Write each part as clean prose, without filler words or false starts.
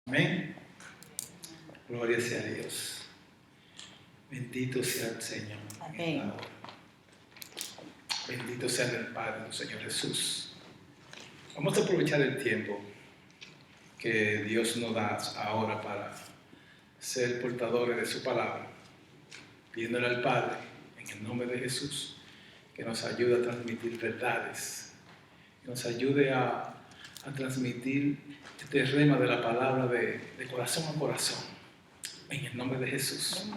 Amén. Gloria sea a Dios. Bendito sea el Señor. Amén. Bendito sea el Padre, nuestro Señor Jesús. Vamos a aprovechar el tiempo que Dios nos da ahora para ser portadores de su palabra, pidiéndole al Padre, en el nombre de Jesús, que nos ayude a transmitir verdades, que nos ayude a transmitir este rema de la palabra de corazón a corazón, en el nombre de Jesús.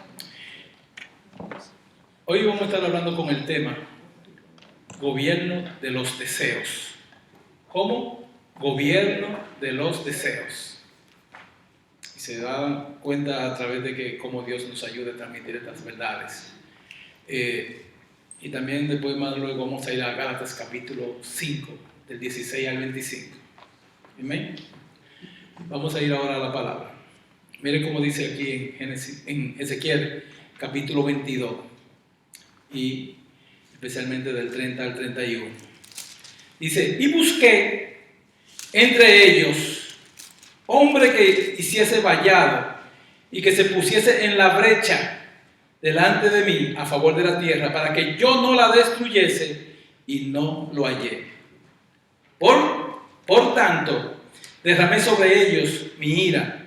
Hoy vamos a estar hablando con el tema gobierno de los deseos. ¿Cómo? Gobierno de los deseos. Y se dan cuenta a través de que cómo Dios nos ayuda a transmitir estas verdades. Y también después más luego vamos a ir a Gálatas capítulo 5, del 16 al 25. Amén. Vamos a ir ahora a la palabra. Miren cómo dice aquí en Ezequiel capítulo 22 y especialmente del 30 al 31. Dice: y busqué entre ellos hombre que hiciese vallado y que se pusiese en la brecha delante de mí a favor de la tierra, para que yo no la destruyese, y no lo hallé. Por tanto, derramé sobre ellos mi ira,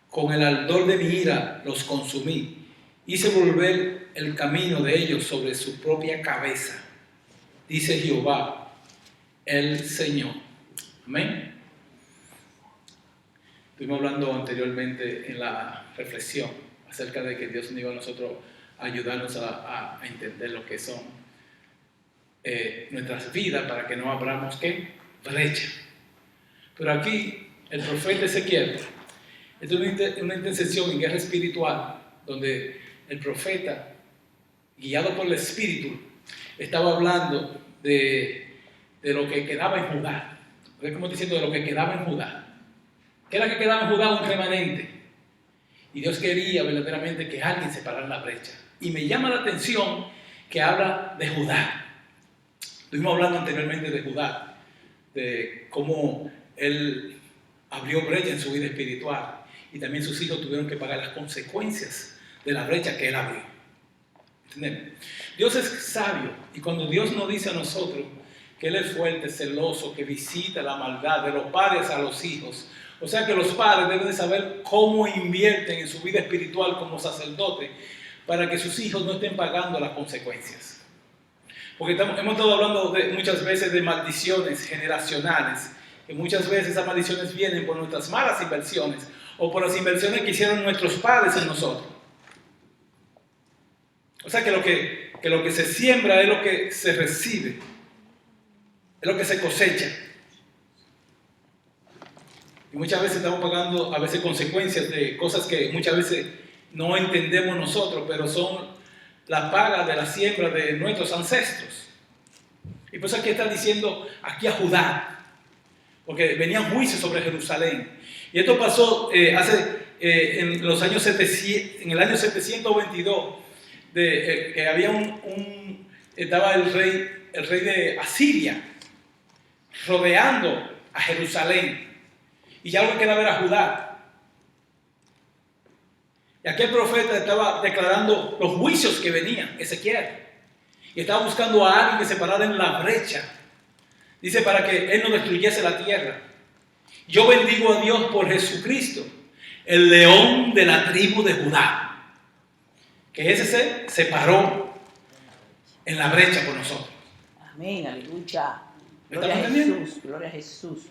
con el ardor de mi ira los consumí, hice volver el camino de ellos sobre su propia cabeza, dice Jehová, el Señor. Amén. Estuvimos hablando anteriormente en la reflexión acerca de que Dios nos iba a nosotros a ayudarnos a entender lo que son nuestras vidas, para que no abramos ¿qué? Brecha. Pero aquí el profeta Ezequiel, es una intercesión en guerra espiritual, donde el profeta, guiado por el Espíritu, estaba hablando de lo que quedaba en Judá. Como diciendo, de lo que quedaba en Judá. ¿Qué era que quedaba en Judá? Un remanente. Y Dios quería verdaderamente que alguien se parara en la brecha. Y me llama la atención que habla de Judá. Estuvimos hablando anteriormente de Judá, de cómo él abrió brecha en su vida espiritual y también sus hijos tuvieron que pagar las consecuencias de la brecha que él abrió. ¿Entendemos? Dios es sabio, y cuando Dios nos dice a nosotros que Él es fuerte, celoso, que visita la maldad de los padres a los hijos, o sea que los padres deben de saber cómo invierten en su vida espiritual como sacerdote para que sus hijos no estén pagando las consecuencias. Porque hemos estado hablando muchas veces de maldiciones generacionales, que muchas veces esas maldiciones vienen por nuestras malas inversiones o por las inversiones que hicieron nuestros padres en nosotros. O sea que lo que se siembra es lo que se recibe, es lo que se cosecha. Y muchas veces estamos pagando a veces consecuencias de cosas que muchas veces no entendemos nosotros, pero son la paga de la siembra de nuestros ancestros. Y por eso aquí está diciendo aquí a Judá, porque venían juicios sobre Jerusalén. Y esto pasó en el año 722, que había estaba el rey de Asiria rodeando a Jerusalén, y ya lo que quedaba era Judá. Y aquel profeta estaba declarando los juicios que venían, Ezequiel, y estaba buscando a alguien que se parara en la brecha. Dice, para que Él no destruyese la tierra. Yo bendigo a Dios por Jesucristo, el león de la tribu de Judá, que ese se paró en la brecha por nosotros. Amén, aleluya. Gloria a Jesús, gloria a Jesús.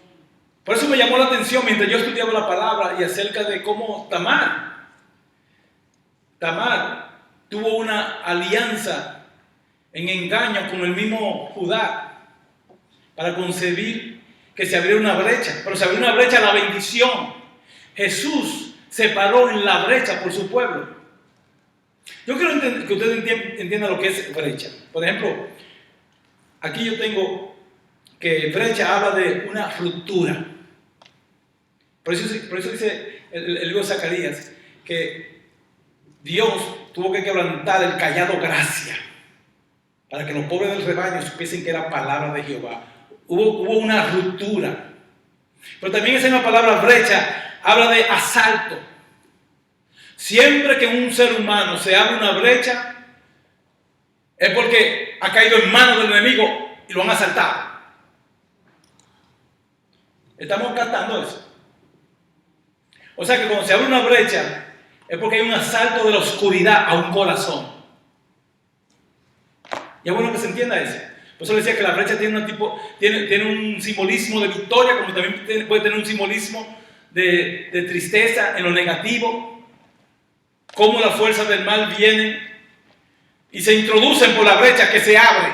Por eso me llamó la atención mientras yo estudiaba la palabra y acerca de cómo Tamar tuvo una alianza en engaño con el mismo Judá para concebir que se abriera una brecha, pero se abrió una brecha a la bendición. Jesús se paró en la brecha por su pueblo. Yo quiero que ustedes entiendan lo que es brecha. Por ejemplo, aquí yo tengo que brecha habla de una ruptura. Por eso dice el libro de Zacarías que Dios tuvo que quebrantar el callado gracia para que los pobres del rebaño supiesen que era palabra de Jehová. Hubo una ruptura. Pero también esa misma palabra brecha habla de asalto. Siempre que un ser humano se abre una brecha, es porque ha caído en manos del enemigo y lo han asaltado. Estamos captando eso. O sea que cuando se abre una brecha, es porque hay un asalto de la oscuridad a un corazón. Y es bueno que se entienda eso. Por eso le decía que la brecha tiene un simbolismo de victoria, como también puede tener un simbolismo de tristeza en lo negativo. Cómo las fuerzas del mal vienen y se introducen por la brecha que se abre.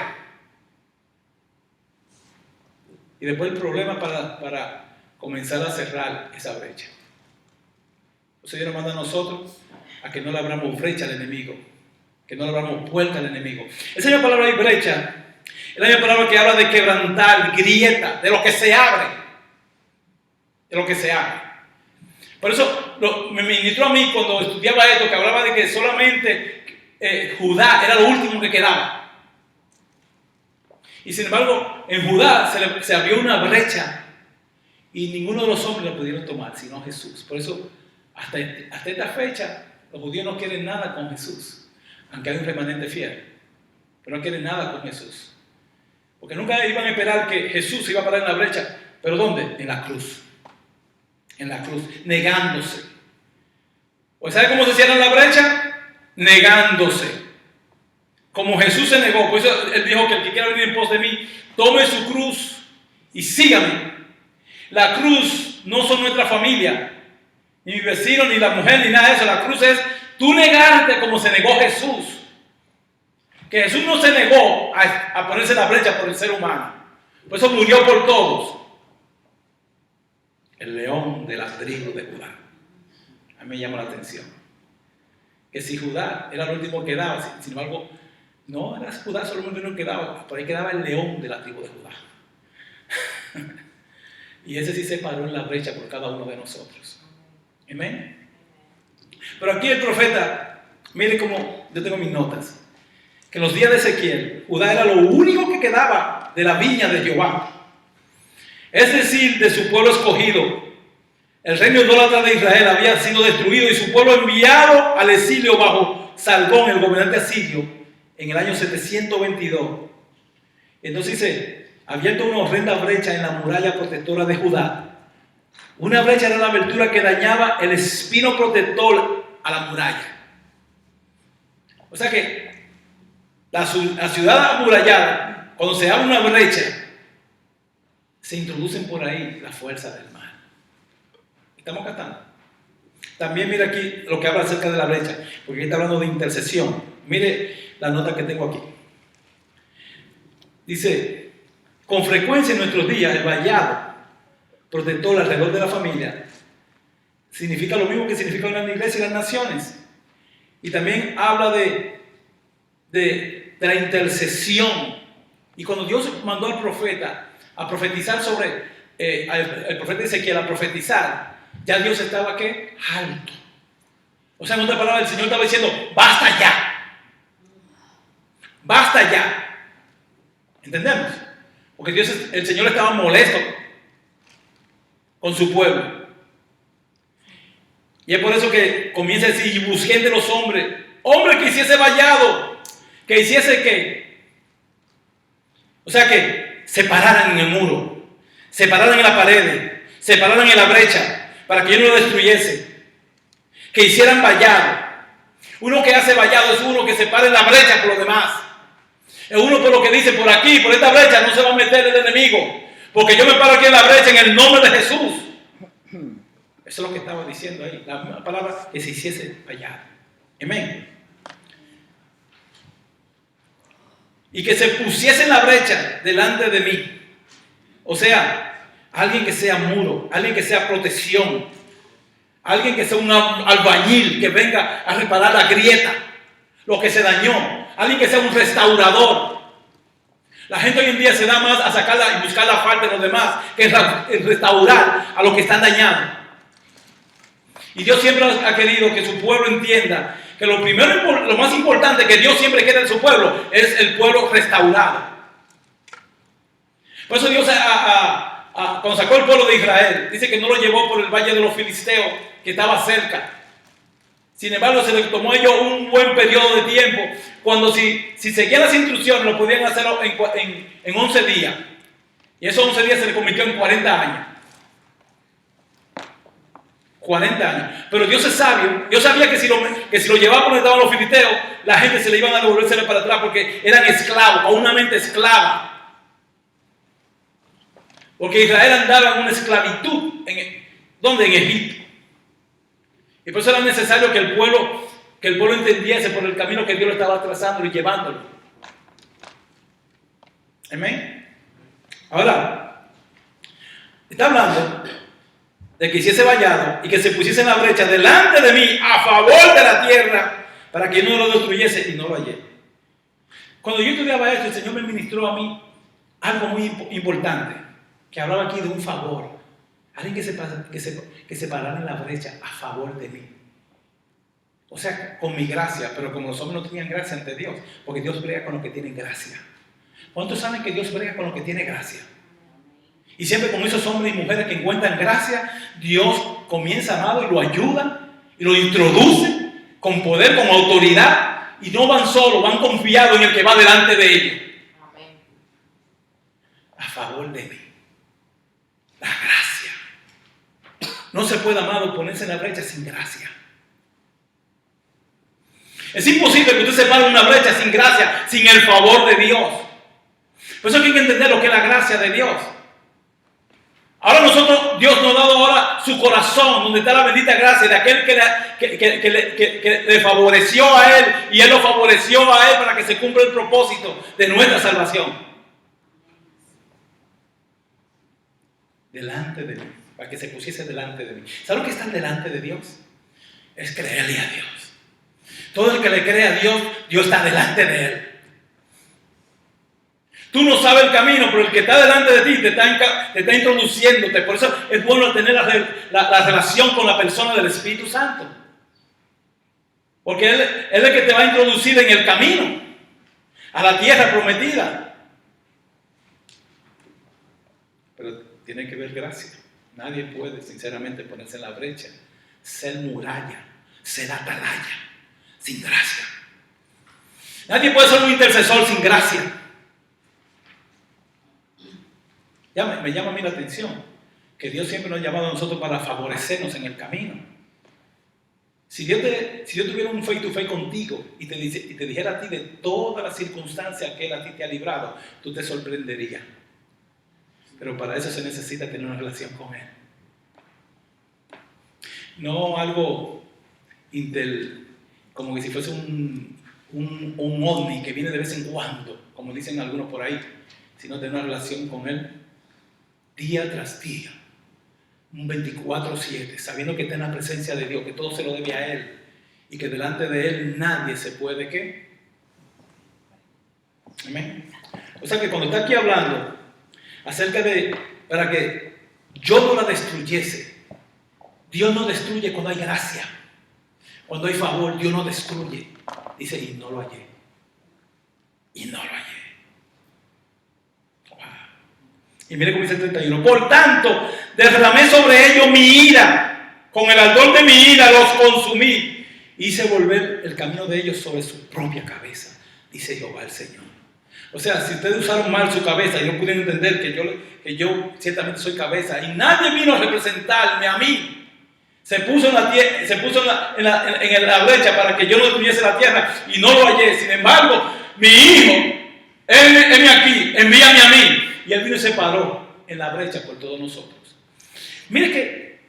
Y después el problema para comenzar a cerrar esa brecha. Entonces Dios nos manda a nosotros a que no le abramos brecha al enemigo, que no le abramos puerta al enemigo. Esa misma palabra ahí, brecha, es la misma palabra que habla de quebrantar, grieta, de lo que se abre. De lo que se abre. Por eso me ministró a mí cuando estudiaba esto, que hablaba de que solamente Judá era lo último que quedaba. Y sin embargo, en Judá se abrió una brecha y ninguno de los hombres la pudieron tomar, sino Jesús. Por eso, hasta esta fecha, los judíos no quieren nada con Jesús, aunque hay un remanente fiel. Pero no quieren nada con Jesús. Porque nunca iban a esperar que Jesús se iba a parar en la brecha. ¿Pero dónde? En la cruz. En la cruz, negándose. ¿O sabe cómo se cierra la brecha? Negándose. Como Jesús se negó. Por eso Él dijo que el que quiera venir en pos de mí, tome su cruz y sígame. La cruz no son nuestra familia, ni mi vecino, ni la mujer, ni nada de eso. La cruz es tú negarte como se negó Jesús. Que Jesús no se negó a ponerse en la brecha por el ser humano. Por eso murió por todos. El león de la tribu de Judá. A mí me llama la atención. Que si Judá era el último que quedaba, sin embargo, no era Judá solamente el último que quedaba, por ahí quedaba el león de la tribu de Judá. Y ese sí se paró en la brecha por cada uno de nosotros. Amén. Pero aquí el profeta, mire cómo yo tengo mis notas. Que en los días de Ezequiel, Judá era lo único que quedaba de la viña de Jehová. Es decir, de su pueblo escogido. El reino idólatra de Israel había sido destruido y su pueblo enviado al exilio bajo Sargón, el gobernante asirio, en el año 722. Entonces dice, abierto una horrenda brecha en la muralla protectora de Judá. Una brecha era la abertura que dañaba el espino protector a la muralla. O sea que la ciudad amurallada, cuando se abre una brecha, se introducen por ahí las fuerzas del mal. ¿Estamos captando? También mire aquí lo que habla acerca de la brecha, porque aquí está hablando de intercesión. Mire la nota que tengo aquí. Dice, con frecuencia en nuestros días el vallado protector alrededor de la familia significa lo mismo que significa una iglesia y las naciones. Y también habla de la intercesión. Y cuando Dios mandó al profeta a profetizar sobre el profeta Ezequiel, a profetizar, ya Dios estaba ¿qué? Alto. O sea, en otra palabra, el Señor estaba diciendo, basta ya. Basta ya. ¿Entendemos? Porque el Señor estaba molesto con su pueblo. Y es por eso que comienza a decir, y busquen de los hombres que hiciese vallado, que hiciese qué. O sea, que se pararan en el muro, se pararan en la pared, se pararan en la brecha, para que yo no lo destruyese. Que hicieran vallado. Uno que hace vallado es uno que se para en la brecha por los demás. Es uno por lo que dice, por aquí, por esta brecha, no se va a meter el enemigo. Porque yo me paro aquí en la brecha en el nombre de Jesús. Eso es lo que estaba diciendo ahí. La misma palabra, que se hiciese vallado. Amén. Y que se pusiese en la brecha delante de mí. O sea, alguien que sea muro, alguien que sea protección, alguien que sea un albañil que venga a reparar la grieta, lo que se dañó, alguien que sea un restaurador. La gente hoy en día se da más a sacarla y buscar la falta de los demás que en restaurar a los que están dañados. Y Dios siempre ha querido que su pueblo entienda que lo más importante que Dios siempre quiere en su pueblo es el pueblo restaurado. Por eso Dios cuando sacó el pueblo de Israel, dice que no lo llevó por el valle de los filisteos, que estaba cerca. Sin embargo, se les tomó a ellos un buen periodo de tiempo, cuando si seguían las instrucciones, lo podían hacer en 11 días. Y esos 11 días se les convirtió en 40 años. 40 años. Pero Dios es sabio. Dios sabía que si lo llevaba por donde estaban los filisteos, la gente se le iban a devolverse para atrás porque eran esclavos, con una mente esclava. Porque Israel andaba en una esclavitud. ¿Dónde? En Egipto. Y por eso era necesario que el pueblo entendiese por el camino que Dios le estaba trazando y llevándolo. Amén. Ahora, está hablando de que hiciese vallado y que se pusiese en la brecha delante de mí a favor de la tierra para que no lo destruyese, y no lo hallé. Cuando yo estudiaba esto, el Señor me ministró a mí algo muy importante, que hablaba aquí de un favor. Alguien que se parara en la brecha a favor de mí. O sea, con mi gracia, pero como los hombres no tenían gracia ante Dios, porque Dios brega con los que tienen gracia. ¿Cuántos saben que Dios brega con los que tienen gracia? Y siempre con esos hombres y mujeres que encuentran gracia, Dios comienza amado y lo ayuda y lo introduce con poder, con autoridad, y no van solos, van confiados en el que va delante de ellos. Amén. A favor de mí. La gracia. No se puede, amado, ponerse en la brecha sin gracia. Es imposible que usted se pare en una brecha sin gracia, sin el favor de Dios. Por eso hay que entender lo que es la gracia de Dios. Ahora Dios nos ha dado ahora su corazón, donde está la bendita gracia de aquel que le favoreció a Él, y Él lo favoreció a Él para que se cumpla el propósito de nuestra salvación. Delante de mí, para que se pusiese delante de mí. ¿Sabe lo que está delante de Dios? Es creerle a Dios. Todo el que le cree a Dios, Dios está delante de Él. Tú no sabes el camino, pero el que está delante de ti te está introduciéndote. Por eso es bueno tener la relación con la persona del Espíritu Santo. Porque Él es el que te va a introducir en el camino, a la tierra prometida. Pero tiene que ver gracia. Nadie puede, sinceramente, ponerse en la brecha, ser muralla, ser atalaya, sin gracia. Nadie puede ser un intercesor sin gracia. Me llama a mí la atención que Dios siempre nos ha llamado a nosotros para favorecernos en el camino. Si Dios tuviera un face to face contigo y te dijera a ti de todas las circunstancias que Él a ti te ha librado, tú te sorprenderías. Pero para eso se necesita tener una relación con Él. No algo como que si fuese un ovni que viene de vez en cuando, como dicen algunos por ahí, sino tener una relación con Él día tras día, un 24/7, sabiendo que está en la presencia de Dios, que todo se lo debe a Él y que delante de Él nadie se puede ¿qué? Amén. O sea que cuando está aquí hablando acerca de para que yo no la destruyese, Dios no destruye cuando hay gracia. Cuando hay favor, Dios no destruye. Dice, y no lo hallé. Y no lo hallé. Y mire cómo dice el 31. Por tanto, derramé sobre ellos mi ira. Con el ardor de mi ira los consumí. Hice volver el camino de ellos sobre su propia cabeza. Dice Jehová el Señor. O sea, si ustedes usaron mal su cabeza y no pudieron entender que yo ciertamente soy cabeza. Y nadie vino a representarme a mí. Se puso en la brecha para que yo no destruyese la tierra. Y no lo hallé. Sin embargo, mi hijo, él aquí, envíame a mí. Y Él vino y se paró en la brecha por todos nosotros. Mire que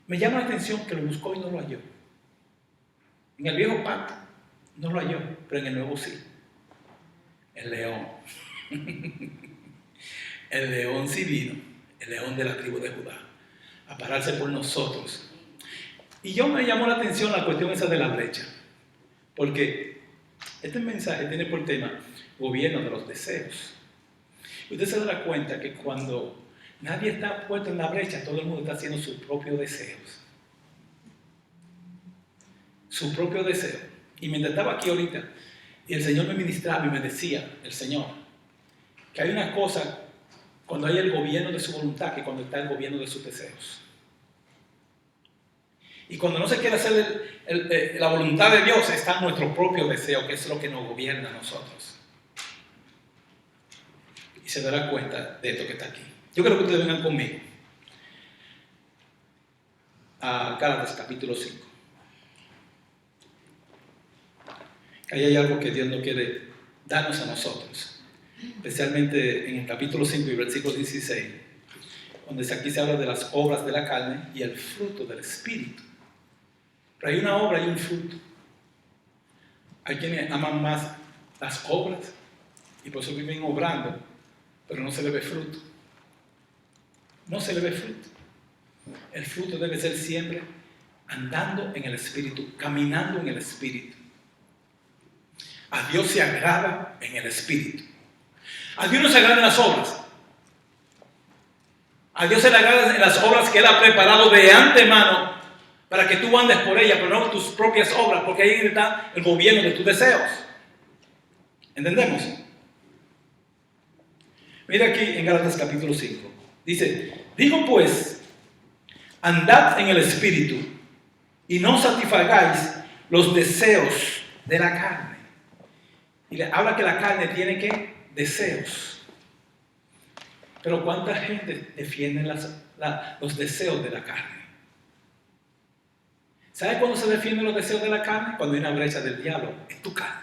me llama la atención que lo buscó y no lo halló. En el viejo pacto no lo halló, pero en el nuevo sí. El león. El león sí vino, el león de la tribu de Judá, a pararse por nosotros. Y me llamó la atención la cuestión esa de la brecha, porque este mensaje tiene por tema gobierno de los deseos. Usted se dará cuenta que cuando nadie está puesto en la brecha, todo el mundo está haciendo sus propios deseos. Su propio deseo. Y mientras estaba aquí ahorita, y el Señor me ministraba y me decía, el Señor, que hay una cosa cuando hay el gobierno de su voluntad que cuando está el gobierno de sus deseos. Y cuando no se quiere hacer la voluntad de Dios, está nuestro propio deseo, que es lo que nos gobierna a nosotros. Y se dará cuenta de esto que está aquí. Yo quiero que ustedes vengan conmigo a Gálatas capítulo 5. Ahí hay algo que Dios no quiere darnos a nosotros, especialmente en el capítulo 5 y versículo 16, donde aquí se habla de las obras de la carne y el fruto del Espíritu. Pero hay una obra y un fruto. Hay quienes aman más las obras y por eso viven obrando, pero no se le ve fruto. No se le ve fruto. El fruto debe ser siempre andando en el Espíritu, caminando en el Espíritu. A Dios se agrada en el Espíritu. A Dios no se agrada en las obras. A Dios se le agrada en las obras que Él ha preparado de antemano para que tú andes por ellas, pero no tus propias obras, porque ahí está el gobierno de tus deseos. ¿Entendemos? Mira aquí en Gálatas capítulo 5. Dice, digo pues, andad en el Espíritu y no satisfagáis los deseos de la carne. Y le habla que la carne tiene ¿qué? Deseos. Pero ¿cuánta gente defiende los deseos de la carne? ¿Sabes cuándo se defienden los deseos de la carne? Cuando hay una brecha del diablo en tu carne.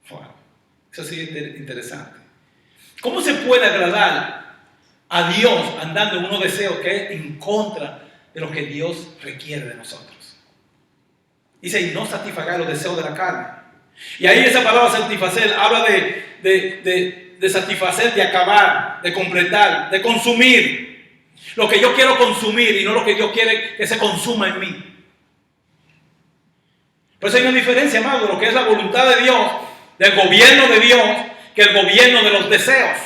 Wow. Eso sí es interesante. ¿Cómo se puede agradar a Dios andando en unos deseos que es en contra de lo que Dios requiere de nosotros? Dice, y no satisfagar los deseos de la carne. Y ahí esa palabra satisfacer habla de satisfacer, de acabar, de completar, de consumir. Lo que yo quiero consumir y no lo que Dios quiere que se consuma en mí. Por eso hay una diferencia, amado, de lo que es la voluntad de Dios, del gobierno de Dios, que el gobierno de los deseos.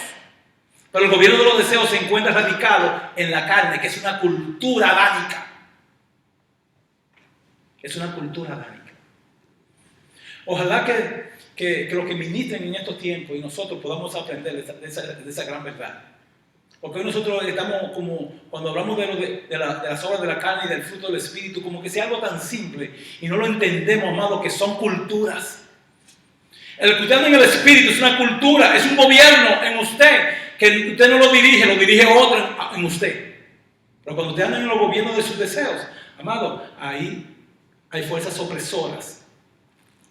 Pero el gobierno de los deseos se encuentra radicado en la carne, que es una cultura adánica. Es una cultura adánica. Ojalá que lo que ministren en estos tiempos y nosotros podamos aprender de esa gran verdad. Porque hoy nosotros estamos como, cuando hablamos de las obras de la carne y del fruto del Espíritu, como que sea algo tan simple y no lo entendemos, amado, que son culturas. El que usted anda en el Espíritu es una cultura, es un gobierno en usted, que usted no lo dirige otro en usted. Pero cuando usted anda en los gobiernos de sus deseos, amado, ahí hay fuerzas opresoras.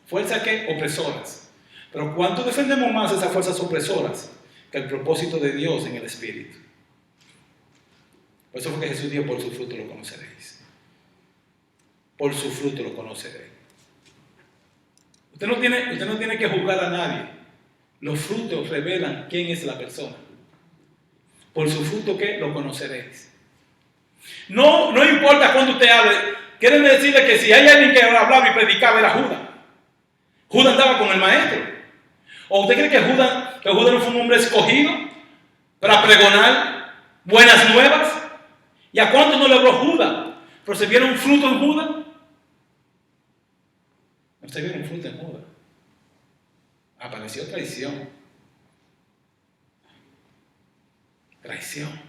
¿Fuerzas qué? Opresoras. Pero ¿cuánto defendemos más esas fuerzas opresoras que el propósito de Dios en el Espíritu? Por eso fue que Jesús dijo, por su fruto lo conoceréis. Por su fruto lo conoceréis. Usted no tiene que juzgar a nadie. Los frutos revelan quién es la persona. Por su fruto, ¿qué? Lo conoceréis. No importa cuándo usted hable. Quieren decirle que si hay alguien que hablaba y predicaba era Judas. Judas andaba con el maestro. ¿O usted cree que Judas no fue un hombre escogido para pregonar buenas nuevas? ¿Y a cuánto no le habló Judas? ¿Pero se vieron fruto en Judas? No se vieron fruto en Judas. Apareció traición. Traición.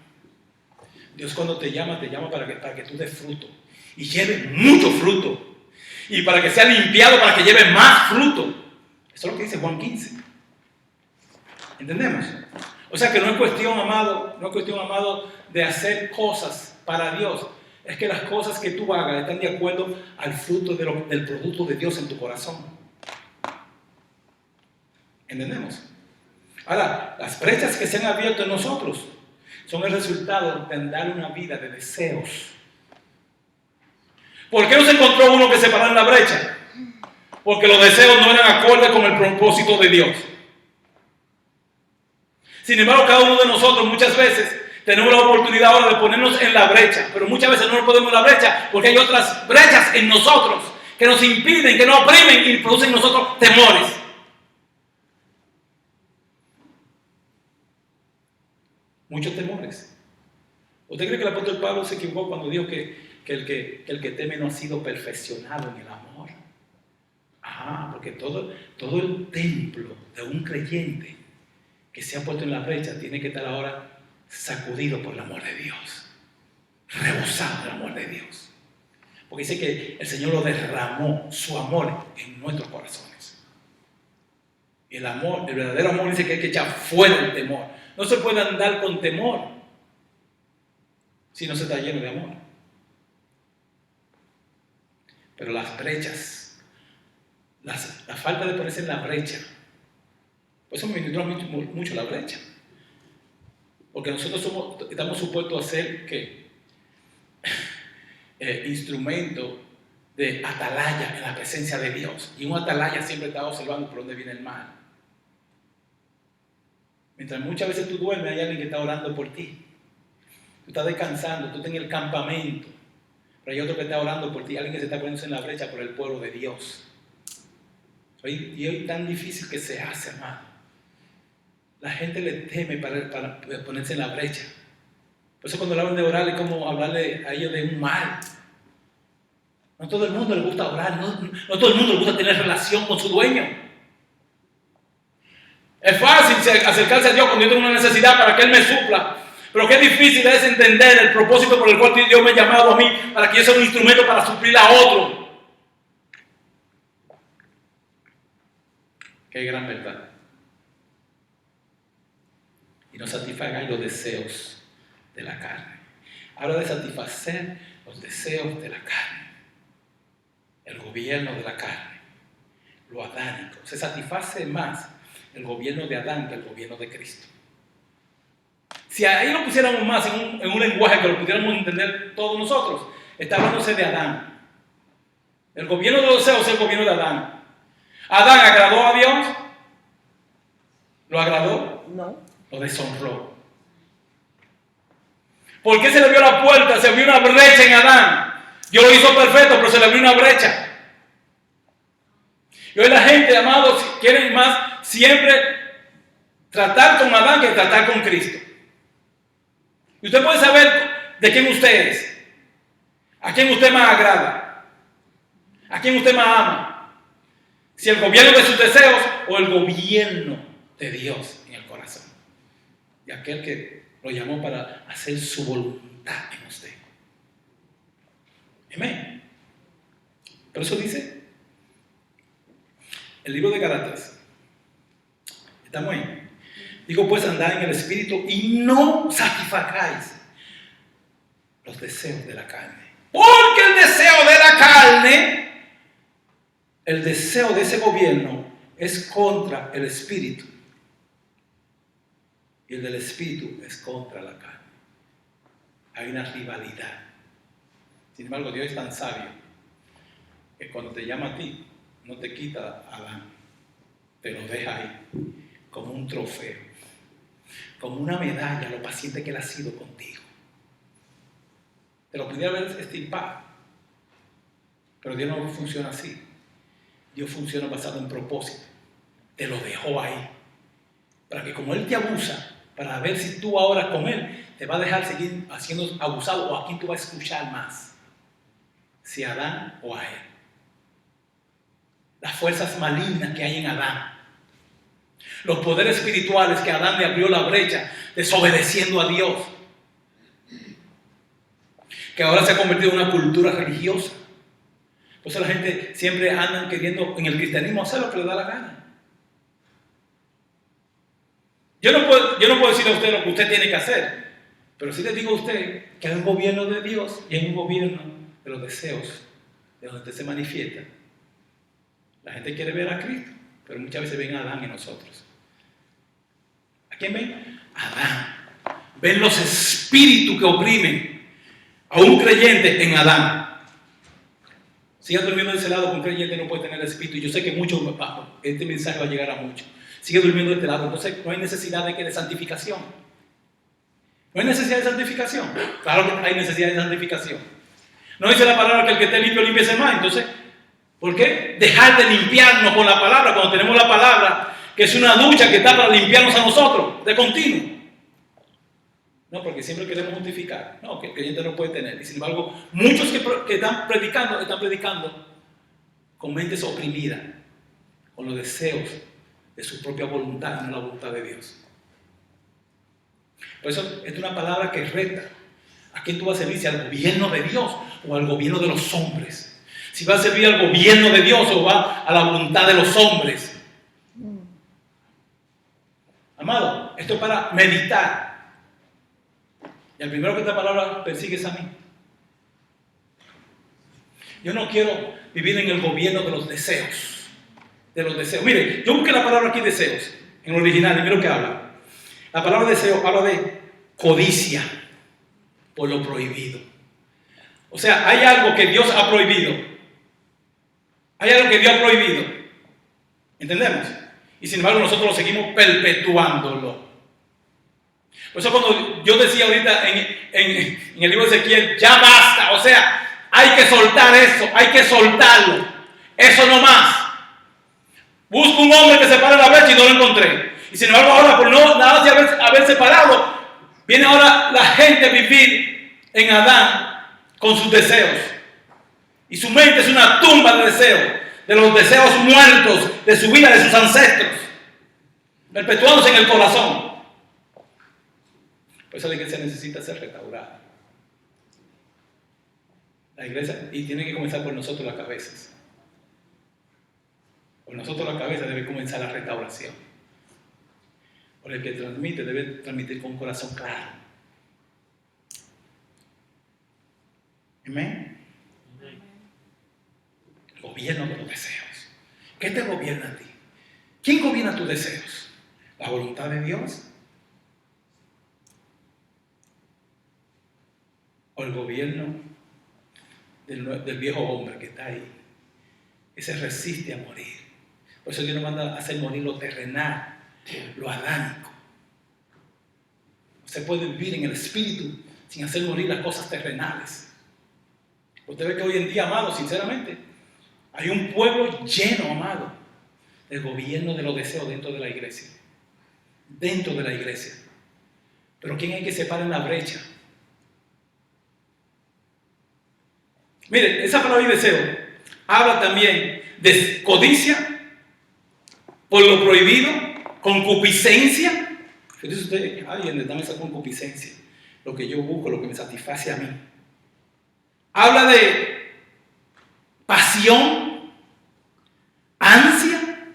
Dios cuando te llama para que tú des fruto. Y lleve mucho fruto. Y para que sea limpiado, para que lleve más fruto. Eso es lo que dice Juan 15. ¿Entendemos? O sea que no es cuestión, amado, de hacer cosas para Dios. Es que las cosas que tú hagas están de acuerdo al fruto del producto de Dios en tu corazón. ¿Entendemos? Ahora, las brechas que se han abierto en nosotros son el resultado de andar una vida de deseos. ¿Por qué no se encontró uno que se parara en la brecha? Porque los deseos no eran acordes con el propósito de Dios. Sin embargo, cada uno de nosotros muchas veces tenemos la oportunidad ahora de ponernos en la brecha, pero muchas veces no nos ponemos en la brecha porque hay otras brechas en nosotros que nos impiden, que nos oprimen y producen en nosotros temores. Muchos temores. ¿Usted cree que el apóstol Pablo se equivocó cuando dijo que el que teme no ha sido perfeccionado en el amor? Porque todo el templo de un creyente que se ha puesto en la brecha tiene que estar ahora sacudido por el amor de Dios, rebosado del amor de Dios. Porque dice que el Señor lo derramó, su amor, en nuestros corazones. Y el amor, el verdadero amor, dice que hay que echar fuera el temor. No se puede andar con temor si no se está lleno de amor. Pero las brechas, la falta de ponerse en la brecha, por eso me ministró mucho la brecha. Porque nosotros estamos supuestos a ser ¿qué? Instrumento de atalaya en la presencia de Dios. Y un atalaya siempre está observando por dónde viene el mal. Mientras muchas veces tú duermes, hay alguien que está orando por ti. Tú estás descansando, tú estás en el campamento, pero hay otro que está orando por ti, alguien que se está poniendo en la brecha por el pueblo de Dios. Y hoy tan difícil que se hace, hermano. La gente le teme para ponerse en la brecha. Por eso cuando le hablan de orar es como hablarle a ellos de un mal. No todo el mundo le gusta orar, no todo el mundo le gusta tener relación con su dueño. Es fácil acercarse a Dios cuando yo tengo una necesidad para que Él me supla. Pero qué difícil es entender el propósito por el cual Dios me ha llamado a mí para que yo sea un instrumento para suplir a otro. Qué gran verdad. Y no satisfagáis los deseos de la carne. Habla de satisfacer los deseos de la carne. El gobierno de la carne. Lo adánico. Se satisface más el gobierno de Adán que el gobierno de Cristo. Si ahí lo pusiéramos más en un lenguaje que lo pudiéramos entender todos nosotros, está hablándose de Adán. El gobierno de los deseos es el gobierno de Adán. ¿Adán agradó a Dios? ¿Lo agradó? No. Lo deshonró. ¿Por qué se le abrió la puerta? Se abrió una brecha en Adán. Dios lo hizo perfecto, pero se le abrió una brecha. Y hoy la gente, amados, quiere más siempre tratar con Adán que tratar con Cristo. Y usted puede saber de quién usted es, a quién usted más agrada, a quién usted más ama. Si el gobierno de sus deseos o el gobierno de Dios en el corazón. Y aquel que lo llamó para hacer su voluntad en usted. Amén. Por eso dice el libro de Gálatas. ¿Estamos ahí? Digo, pues andad en el Espíritu y no satisfagáis los deseos de la carne. Porque el deseo de la carne, el deseo de ese gobierno es contra el Espíritu. Y el del Espíritu es contra la carne. Hay una rivalidad. Sin embargo, Dios es tan sabio que cuando te llama a ti, no te quita a Adán. Te lo deja ahí como un trofeo. Como una medalla a lo paciente que Él ha sido contigo. Te lo pudiera haber extirpado. Pero Dios no funciona así. Dios funciona basado en propósito. Te lo dejó ahí. Para que como Él te abusa, para ver si tú ahora con Él te va a dejar seguir siendo abusado o a quién tú vas a escuchar más. Si a Adán o a Él. Las fuerzas malignas que hay en Adán. Los poderes espirituales que Adán le abrió la brecha desobedeciendo a Dios. Que ahora se ha convertido en una cultura religiosa. Por eso la gente siempre anda queriendo en el cristianismo hacer lo que le da la gana. Yo no puedo decirle a usted lo que usted tiene que hacer. Pero sí le digo a usted que hay un gobierno de Dios y hay un gobierno de los deseos de donde usted se manifiesta. La gente quiere ver a Cristo, pero muchas veces ven a Adán en nosotros. ¿A quién ven? A Adán. Ven los espíritus que oprimen a un creyente en Adán. Siga durmiendo de ese lado, que un creyente no puede tener espíritu. Y yo sé que muchos, este mensaje va a llegar a muchos. Sigue durmiendo de este lado, entonces no hay necesidad de santificación. ¿No hay necesidad de santificación? Claro que hay necesidad de santificación. No dice la palabra que el que esté limpio, límpiese más. Entonces, ¿por qué dejar de limpiarnos con la palabra cuando tenemos la palabra, que es una ducha que está para limpiarnos a nosotros, de continuo? No, porque siempre queremos justificar. No, que el creyente no puede tener. Y sin embargo, muchos que están predicando con mentes oprimidas, con los deseos de su propia voluntad y no la voluntad de Dios. Por eso es una palabra que reta. ¿A quién tú vas a servir? ¿Si al gobierno de Dios o al gobierno de los hombres? Si vas a servir al gobierno de Dios o va a la voluntad de los hombres. Amado, esto es para meditar. Y el primero que esta palabra persigue es a mí. Yo no quiero vivir en el gobierno de los deseos. De los deseos. Mire, yo busqué la palabra aquí deseos, en el original, y mira lo que habla. La palabra deseo habla de codicia por lo prohibido. O sea, hay algo que Dios ha prohibido. Hay algo que Dios ha prohibido. ¿Entendemos? Y sin embargo nosotros lo seguimos perpetuándolo. Por eso cuando yo decía ahorita en el libro de Ezequiel, ya basta, o sea, hay que soltar eso, hay que soltarlo. Eso no más. Busco un hombre que separe la brecha y no lo encontré. Y sin embargo ahora por no nada de haber separado, viene ahora la gente a vivir en Adán con sus deseos. Y su mente es una tumba de deseos, de los deseos muertos de su vida, de sus ancestros, perpetuándose en el corazón. Por eso la iglesia necesita ser restaurada. La iglesia, y tiene que comenzar por nosotros las cabezas. Por nosotros la cabeza debe comenzar la restauración. Por el que transmite debe transmitir con un corazón claro. Amén. El gobierno de los deseos. ¿Qué te gobierna a ti? ¿Quién gobierna tus deseos? ¿La voluntad de Dios? ¿O el gobierno del viejo hombre que está ahí? Que se resiste a morir. Por eso Dios nos manda a hacer morir lo terrenal, lo adánico. No se puede vivir en el espíritu sin hacer morir las cosas terrenales. Usted ve que hoy en día, amado, sinceramente, hay un pueblo lleno, amado, del gobierno de los deseos dentro de la iglesia. Dentro de la iglesia. Pero ¿quién hay que separar la brecha? Mire, esa palabra y deseo habla también de codicia, por lo prohibido, concupiscencia. Fíjese usted, alguien le da esa concupiscencia, lo que yo busco, lo que me satisface a mí. Habla de pasión, ansia,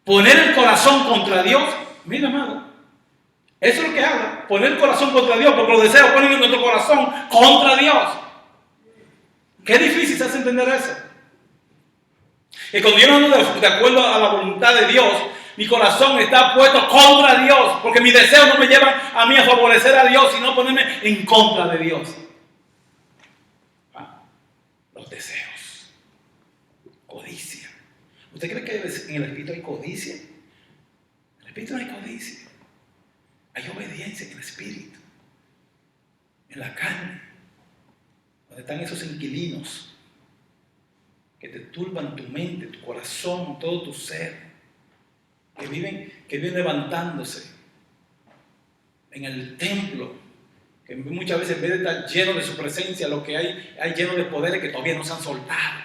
poner el corazón contra Dios. Mira, amado, eso es lo que habla, poner el corazón contra Dios, porque los deseos ponen en nuestro corazón contra Dios. Qué difícil se hace entender eso. Que cuando yo no ando de acuerdo a la voluntad de Dios, mi corazón está puesto contra Dios, porque mis deseos no me llevan a mí a favorecer a Dios, sino a ponerme en contra de Dios. Los deseos. Codicia. ¿Usted cree que en el espíritu hay codicia? En el espíritu no hay codicia. Hay obediencia en el espíritu. En la carne. Donde están esos inquilinos que te turban tu mente, tu corazón, todo tu ser, que viven levantándose en el templo, que muchas veces en vez de estar lleno de su presencia, lo que hay lleno de poderes que todavía no se han soltado,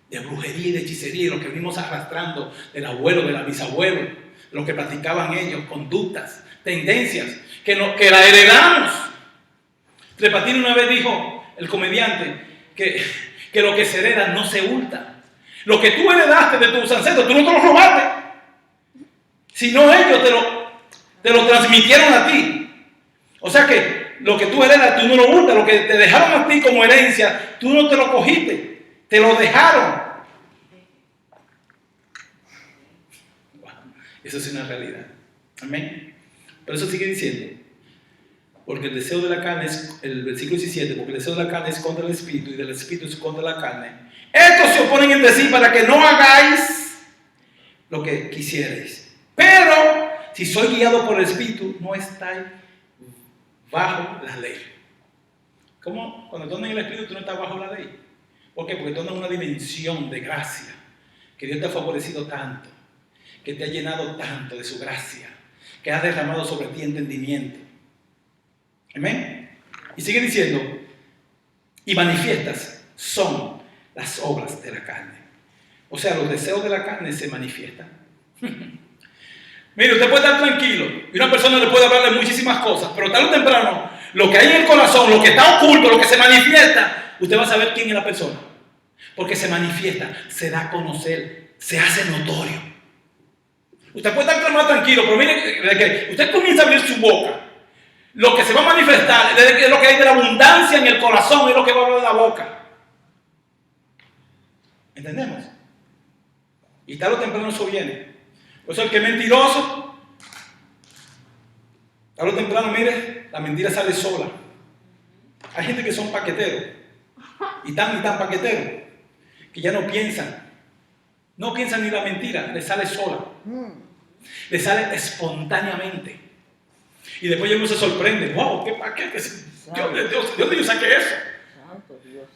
de brujería y de hechicería, y lo que venimos arrastrando del abuelo, del bisabuelo, lo que practicaban ellos, conductas, tendencias, que la heredamos. Trepatín una vez dijo, el comediante, que lo que se hereda no se hurta. Lo que tú heredaste de tus ancestros, tú no te lo robaste, sino ellos te lo transmitieron a ti. O sea que lo que tú heredas, tú no lo hurtas. Lo que te dejaron a ti como herencia, tú no te lo cogiste, te lo dejaron. Wow, eso es una realidad. Amén. Pero eso sigue diciendo, porque el deseo de la carne es, el versículo 17, porque el deseo de la carne es contra el espíritu y del espíritu es contra la carne. Estos se oponen entre sí para que no hagáis lo que quisierais. Pero si sois guiado por el espíritu, no estáis bajo la ley. ¿Cómo? Cuando tú andas en el espíritu, tú no estás bajo la ley. ¿Por qué? Porque tú andas en una dimensión de gracia, que Dios te ha favorecido tanto, que te ha llenado tanto de su gracia, que ha derramado sobre ti entendimiento. Amén. Y sigue diciendo, y manifiestas son las obras de la carne. O sea, los deseos de la carne se manifiestan. Mire, usted puede estar tranquilo y una persona le puede hablar de muchísimas cosas, pero tarde o temprano, lo que hay en el corazón, lo que está oculto, lo que se manifiesta, usted va a saber quién es la persona. Porque se manifiesta, se da a conocer, se hace notorio. Usted puede estar más tranquilo, pero mire, desde que usted comienza a abrir su boca, lo que se va a manifestar es lo que hay de la abundancia en el corazón, es lo que va a hablar de la boca. ¿Entendemos? Y tarde o temprano eso viene. Por eso el que es mentiroso, tarde o temprano, mire, la mentira sale sola. Hay gente que son paqueteros, y tan paqueteros, que ya no piensan ni la mentira, le sale sola, le sale espontáneamente. Y después uno se sorprende, wow, ¿qué paquete? ¿De dónde yo saqué eso? Santo Dios.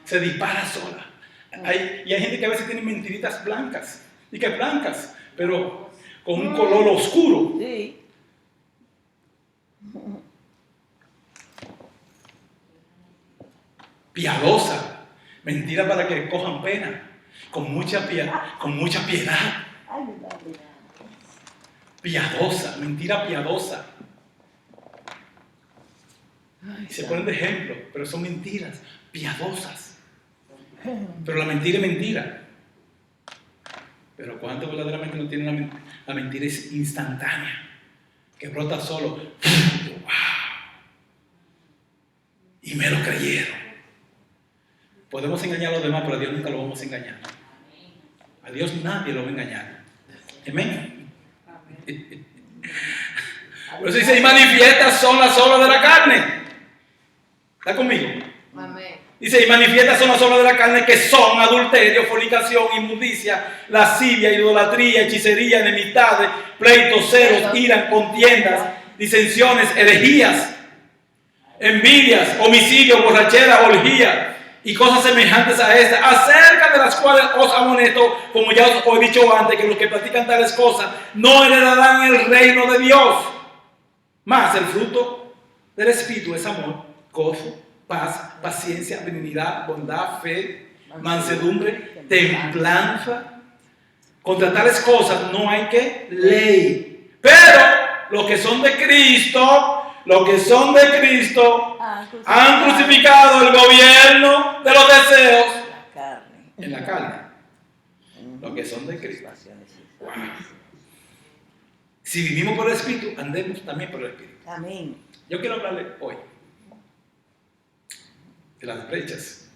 Se dispara sola. Y hay gente que a veces tiene mentiritas blancas, y que blancas, pero con un color oscuro. Sí. Piadosa, mentira para que cojan pena, con mucha piedad. Piadosa, mentira piadosa. Y se ponen de ejemplo, pero son mentiras piadosas. Pero la mentira es mentira. Pero ¿cuántos verdaderamente no tienen la mentira? La mentira es instantánea, que brota solo. ¡Wow! Y me lo creyeron. Podemos engañar a los demás, pero a Dios nunca lo vamos a engañar. A Dios nadie lo va a engañar. Amén. Por eso dice, y manifiestas son las obras de la carne. ¿Está conmigo? Amén. Dice, y manifiestas son las obras de la carne, que son adulterio, fornicación, inmundicia, lascivia, idolatría, hechicería, enemistades, pleitos, celos, ira, contiendas, disensiones, herejías, envidias, homicidio, borrachera, orgía y cosas semejantes a estas, acerca de las cuales os amonesto, como ya os he dicho antes, que los que practican tales cosas no heredarán el reino de Dios. Mas el fruto del Espíritu es amor, gozo, paz, paciencia, benignidad, bondad, fe, mansedumbre, templanza. Contra tales cosas no hay que ley. Pero los que son de Cristo, han crucificado el gobierno de los deseos en la carne. Los que son de Cristo. Wow. Si vivimos por el Espíritu, andemos también por el Espíritu. Amén. Yo quiero hablarle hoy de las brechas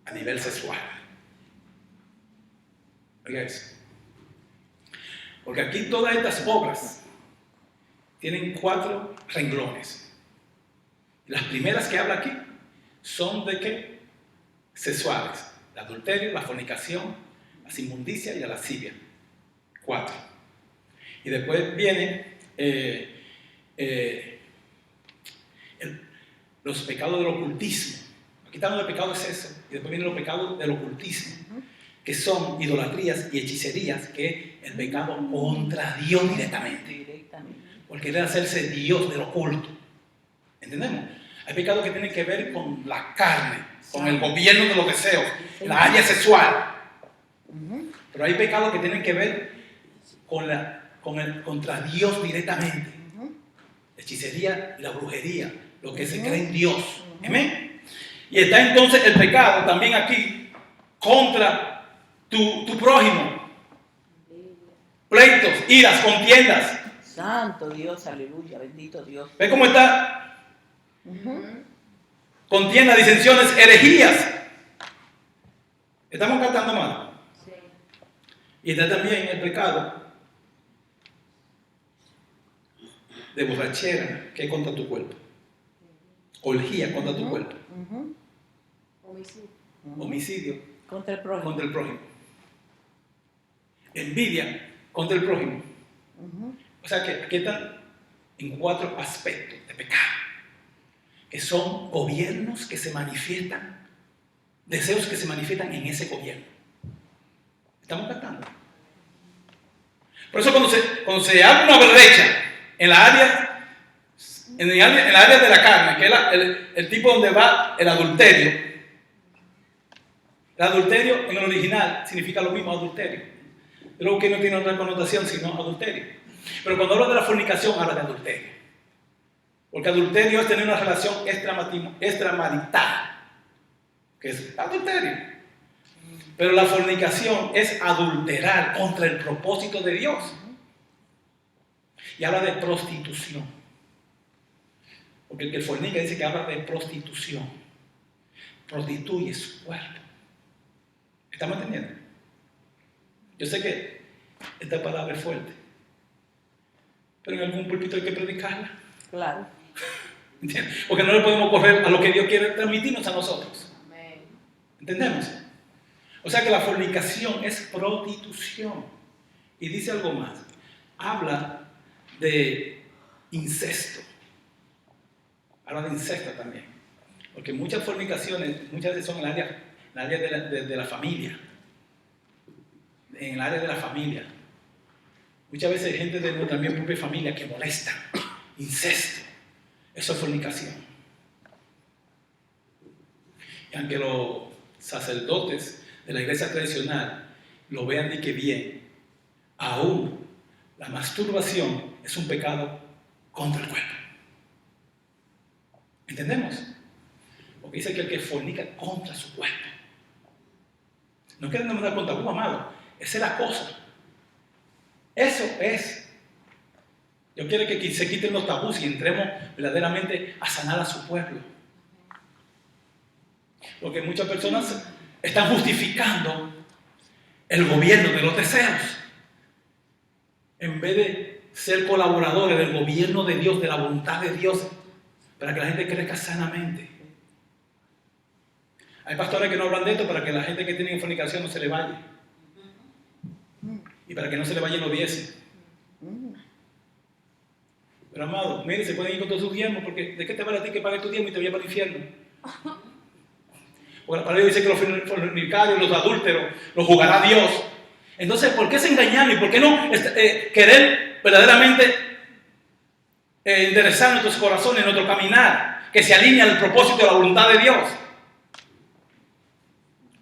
a nivel sexual. Oiga eso. Porque aquí todas estas obras tienen 4 renglones. Las primeras que habla aquí son de qué? Sexuales. El adulterio, la fornicación, las inmundicias y la lascivia. 4. Y después viene los pecados del ocultismo. Aquí estamos del pecado de sexo y después vienen los pecados del ocultismo, que son idolatrías y hechicerías, que es el pecado contra Dios directamente. Porque debe hacerse Dios del oculto. ¿Entendemos? Hay pecados que tienen que ver con la carne, con el gobierno de los deseos, la área sexual. Pero hay pecados que tienen que ver contra Dios directamente. La hechicería y la brujería, lo que se cree en Dios. Amén. Y está entonces el pecado también aquí contra tu prójimo. Pleitos, iras, contiendas. Santo Dios, aleluya, bendito Dios. ¿Ve cómo está? Contiendas, disensiones, herejías. ¿Estamos cantando mal? Sí. Y está también el pecado de borrachera, que es contra tu cuerpo. Orgía contra tu cuerpo. Homicidio. Homicidio Contra el prójimo. contra el prójimo. Envidia contra el prójimo. O sea que aquí están en 4 aspectos de pecado, que son gobiernos que se manifiestan, deseos que se manifiestan en ese gobierno. ¿Estamos captando? Por eso cuando se abre una brecha en la área de la carne, que es el tipo donde va el adulterio. El adulterio en el original significa lo mismo, adulterio. Luego que no tiene otra connotación sino adulterio. Pero cuando habla de la fornicación, habla de adulterio. Porque adulterio es tener una relación extramarital, que es adulterio. Pero la fornicación es adulterar contra el propósito de Dios. Y habla de prostitución. Porque el que fornica dice que habla de prostitución. Prostituye su cuerpo. ¿Estamos entendiendo? Yo sé que esta palabra es fuerte, pero en algún púlpito hay que predicarla. Claro. ¿Entiendes? Porque no le podemos correr a lo que Dios quiere transmitirnos a nosotros. Amén. ¿Entendemos? O sea que la fornicación es prostitución. Y dice algo más. Habla de incesto. Habla de incesto también. Porque muchas fornicaciones, muchas veces son en el área de la familia. En el área de la familia. Muchas veces hay gente de nuestra propia familia que molesta. Incesto. Eso es fornicación. Y aunque los sacerdotes de la iglesia tradicional lo vean de que bien, aún la masturbación es un pecado contra el cuerpo. ¿Entendemos? Porque dice que el que fornica contra su cuerpo. No quieren dar contra un amado. Esa es la cosa. Eso es. Dios quiere que se quiten los tabús y entremos verdaderamente a sanar a su pueblo. Porque muchas personas están justificando el gobierno de los deseos en vez de ser colaboradores del gobierno de Dios, de la voluntad de Dios, para que la gente crezca sanamente. Hay pastores que no hablan de esto para que la gente que tiene fornicación no se le vaya. Y para que no se le vaya y no viese. Pero amado, mire, se pueden ir con todos sus diezmos, porque ¿de qué te vale a ti que pagues tu diezmo y te vayas para el infierno? Porque la palabra dice que los fornicarios, los adúlteros, los juzgará Dios. Entonces, ¿por qué se engañan y por qué no querer verdaderamente enderezar nuestros corazones, nuestro caminar, que se alinee al propósito de la voluntad de Dios?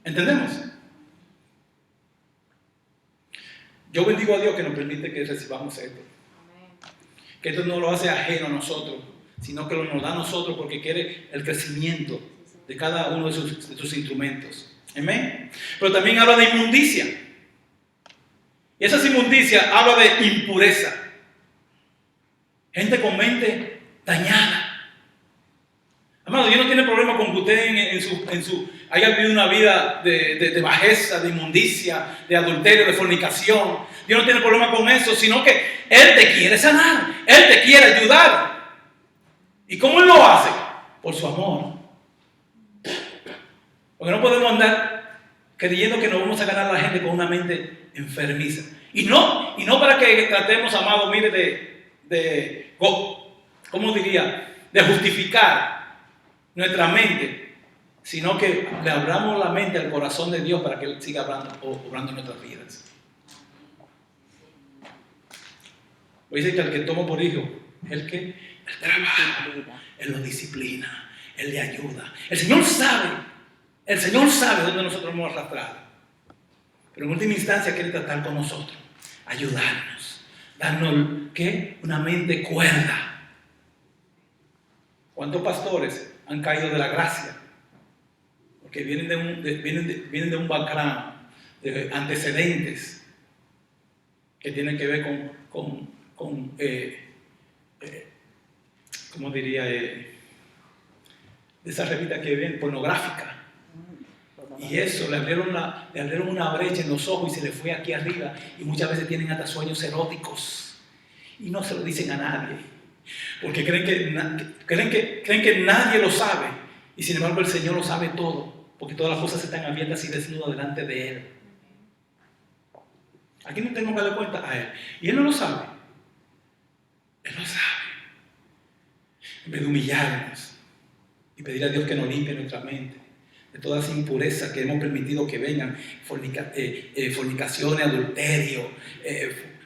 ¿Entendemos? Yo bendigo a Dios que nos permite que recibamos esto. Que esto no lo hace ajeno a nosotros, sino que nos da a nosotros porque quiere el crecimiento de cada uno de sus instrumentos. Amén. Pero también habla de inmundicia. Y esa inmundicia habla de impureza. Gente con mente dañada. Amado, Dios no tiene problema con que usted haya vivido una vida de bajeza, de inmundicia, de adulterio, de fornicación. Dios no tiene problema con eso, sino que Él te quiere sanar, Él te quiere ayudar. ¿Y cómo Él lo hace? Por su amor. Porque no podemos andar creyendo que nos vamos a ganar a la gente con una mente enfermiza. Y no para que tratemos, amado, mire, ¿cómo diría? De justificar nuestra mente, sino que le abramos la mente al corazón de Dios para que Él siga obrando en nuestras vidas. Dice que el que toma por hijo, Él trabaja, Él lo disciplina, Él le ayuda. El Señor sabe dónde nosotros hemos arrastrado. Pero en última instancia quiere tratar con nosotros, ayudarnos, darnos, ¿qué? Una mente cuerda. ¿Cuántos pastores han caído de la gracia? Porque vienen de un background, de antecedentes que tienen que ver con ¿cómo diría? De esa revista que ven, pornográfica. Y eso, le abrieron una brecha en los ojos y se le fue aquí arriba. Y muchas veces tienen hasta sueños eróticos. Y no se lo dicen a nadie. Porque creen que nadie lo sabe. Y sin embargo el Señor lo sabe todo. Porque todas las cosas están abiertas y desnudas delante de Él. Aquí no tenemos que darle cuenta a Él. Y Él no lo sabe. Él lo sabe. En vez de humillarnos y pedir a Dios que nos limpie nuestra mente de todas las impurezas que hemos permitido que vengan, fornicaciones, adulterio,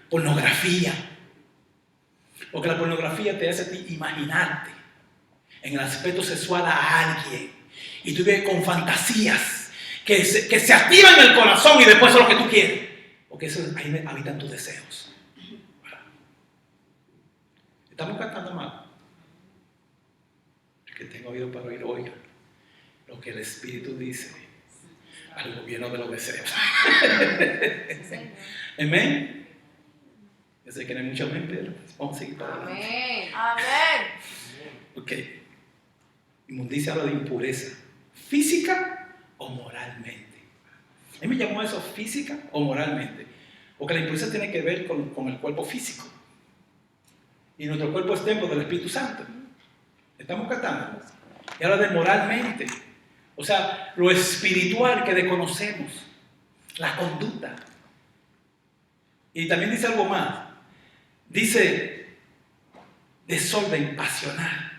pornografía. Porque la pornografía te hace a ti imaginarte en el aspecto sexual a alguien y tú vives con fantasías que se activan en el corazón y después es lo que tú quieres. Porque ahí habitan tus deseos. ¿Estamos cantando mal? El que tenga oído para oír, oiga lo que el Espíritu dice al gobierno de los deseos. Amén. Yo sé que no hay mucho amén, pero vamos a seguir para adelante. Amén. Amén. Ok. Inmundicia habla de impureza, física o moralmente. A mí me llamó eso física o moralmente, porque la impureza tiene que ver con el cuerpo físico. Y nuestro cuerpo es templo del Espíritu Santo. ¿Estamos captando? Y habla de moralmente. O sea, lo espiritual que desconocemos. La conducta. Y también dice algo más. Dice desorden pasional.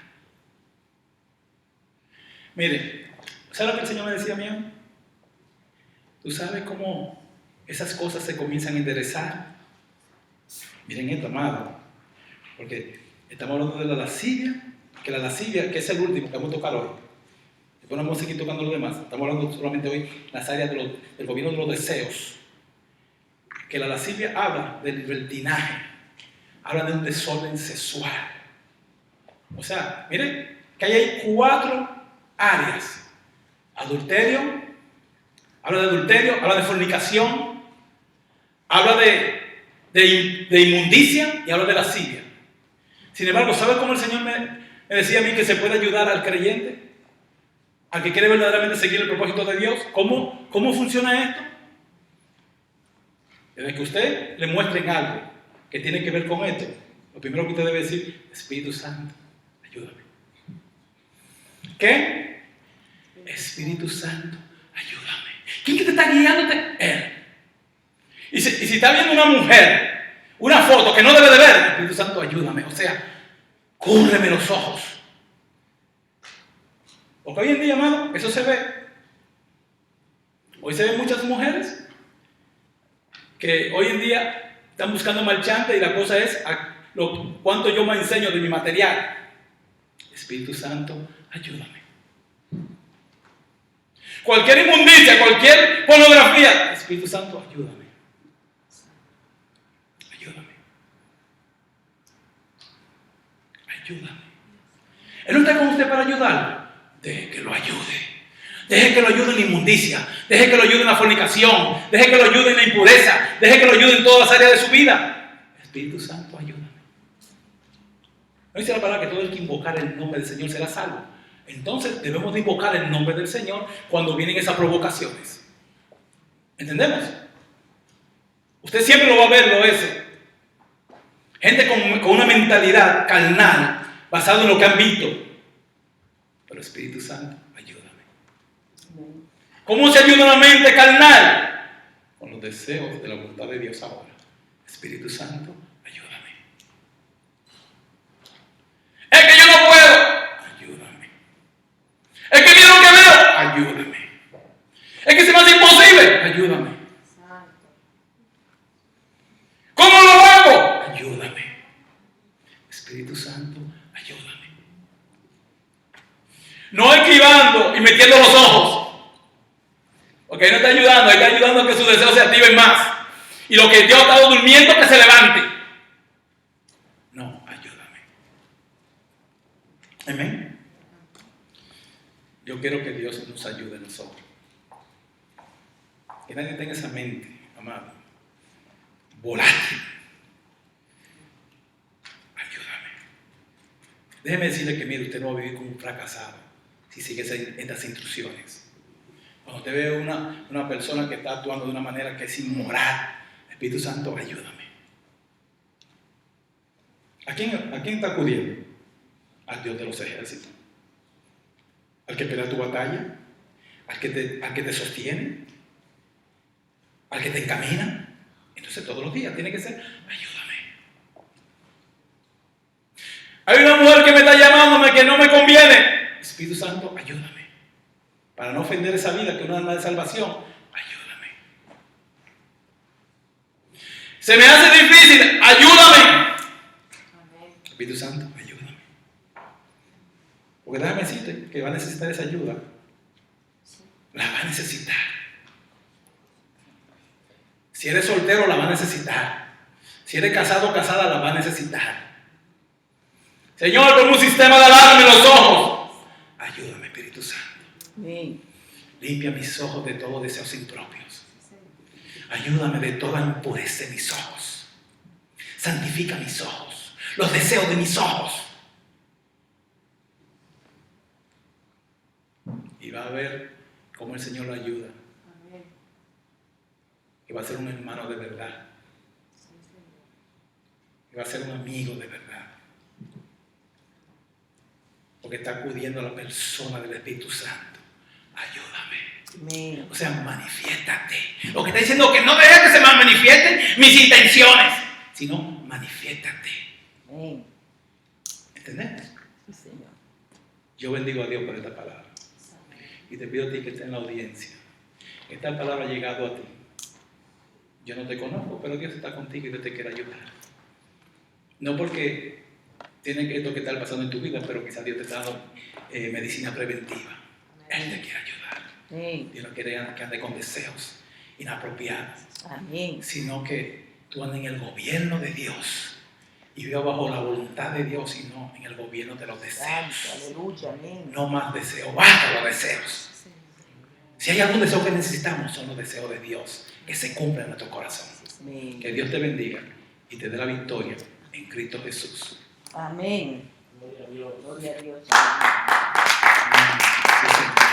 Mire, ¿sabes lo que el Señor me decía a mí? ¿Tú sabes cómo esas cosas se comienzan a enderezar? Miren esto, amado. Porque estamos hablando de la lascivia, que es el último que vamos a tocar hoy. Después no vamos a seguir tocando lo demás. Estamos hablando solamente hoy en las áreas del gobierno de los deseos. Que la lascivia habla del libertinaje, habla de un desorden sexual. O sea, miren, que ahí hay 4 áreas. Adulterio, habla de adulterio, habla de fornicación, habla de inmundicia y habla de lascivia. Sin embargo, ¿sabe cómo el Señor me decía a mí que se puede ayudar al creyente? Al que quiere verdaderamente seguir el propósito de Dios. ¿Cómo funciona esto? Desde que usted le muestren algo que tiene que ver con esto, lo primero que usted debe decir, Espíritu Santo, ayúdame. ¿Qué? Espíritu Santo, ayúdame. ¿Quién que te está guiándote? Él. Y si está viendo una mujer, una foto que no debe de ver, Espíritu Santo, ayúdame. O sea, cúbreme los ojos. Porque hoy en día, amado, eso se ve. Hoy se ven muchas mujeres que hoy en día están buscando marchante y la cosa es cuánto yo me enseño de mi material. Espíritu Santo, ayúdame. Cualquier inmundicia, cualquier pornografía, Espíritu Santo, ayúdame. Ayúdame. Ayúdame. Él no está con usted para ayudarlo. Deje que lo ayude. Deje que lo ayude en la inmundicia. Deje que lo ayude en la fornicación. Deje que lo ayude en la impureza. Deje que lo ayude en todas las áreas de su vida. Espíritu Santo, ayúdame. No dice la palabra que todo el que invocar el nombre del Señor será salvo. Entonces debemos de invocar el nombre del Señor cuando vienen esas provocaciones. ¿Entendemos? Usted siempre lo va a ver, lo es. Gente con una mentalidad carnal basada en lo que han visto. Pero Espíritu Santo, ayúdame. ¿Cómo se ayuda una mente carnal? Con los deseos de la voluntad de Dios ahora. Espíritu Santo, ayúdame. Es que yo no puedo. Ayúdame. Es que mira lo que veo. Ayúdame. Es que se me hace imposible. Ayúdame. ¿Cómo lo hago? Ayúdame. Espíritu Santo, ayúdame. No esquivando y metiendo los ojos. Porque ahí no está ayudando, ahí está ayudando a que sus deseos se activen más. Y lo que Dios ha estado durmiendo, que se levante. No, ayúdame. Amén. Yo quiero que Dios nos ayude a nosotros. Que nadie tenga esa mente, amado, volátil. Ayúdame. Déjeme decirle que, mire, usted no va a vivir como un fracasado si sigue estas instrucciones. Cuando usted ve una persona que está actuando de una manera que es inmoral, Espíritu Santo, ayúdame. ¿A quién está acudiendo? Al Dios de los ejércitos. Al que pelea tu batalla, al que te sostiene, al que te encamina. Entonces todos los días tiene que ser, ayúdame. Hay una mujer que me está llamándome que no me conviene. Espíritu Santo, ayúdame. Para no ofender esa vida que uno anda de salvación, ayúdame. Se me hace difícil, ayúdame. Espíritu Santo, ayúdame. Porque déjame decirte que va a necesitar esa ayuda. La va a necesitar. Si eres soltero, la va a necesitar. Si eres casado o casada, la va a necesitar. Señor, ponme un sistema de alarma en los ojos. Ayúdame, Espíritu Santo. Amén. Limpia mis ojos de todos deseos impropios. Ayúdame de toda impureza en mis ojos. Santifica mis ojos, los deseos de mis ojos. Y va a ver cómo el Señor lo ayuda. Amén. Y va a ser un hermano de verdad. Y va a ser un amigo de verdad. Porque está acudiendo a la persona del Espíritu Santo. Ayúdame. Amén. O sea, manifiéstate. Lo que está diciendo es que no dejes que se me manifiesten mis intenciones, sino manifiéstate. Amén. ¿Entendés? Sí, Señor. Yo bendigo a Dios por esta palabra. Y te pido a ti que estés en la audiencia. Esta palabra ha llegado a ti. Yo no te conozco, pero Dios está contigo y Dios te quiere ayudar. No porque tiene esto que estar pasando en tu vida, pero quizás Dios te está dando medicina preventiva. Él te quiere ayudar. Amén. Dios no quiere que ande con deseos inapropiados, Amén. sino que tú andes en el gobierno de Dios y viva bajo la voluntad de Dios y no en el gobierno de los deseos. Santo, aleluya, amén. No más deseos, basta los deseos. Si hay algún deseo que necesitamos, son los deseos de Dios que se cumplen en nuestro corazón. Amén. Que Dios te bendiga y te dé la victoria en Cristo Jesús. Amén. Gloria a Dios. Gloria a Dios. Sí, Señor.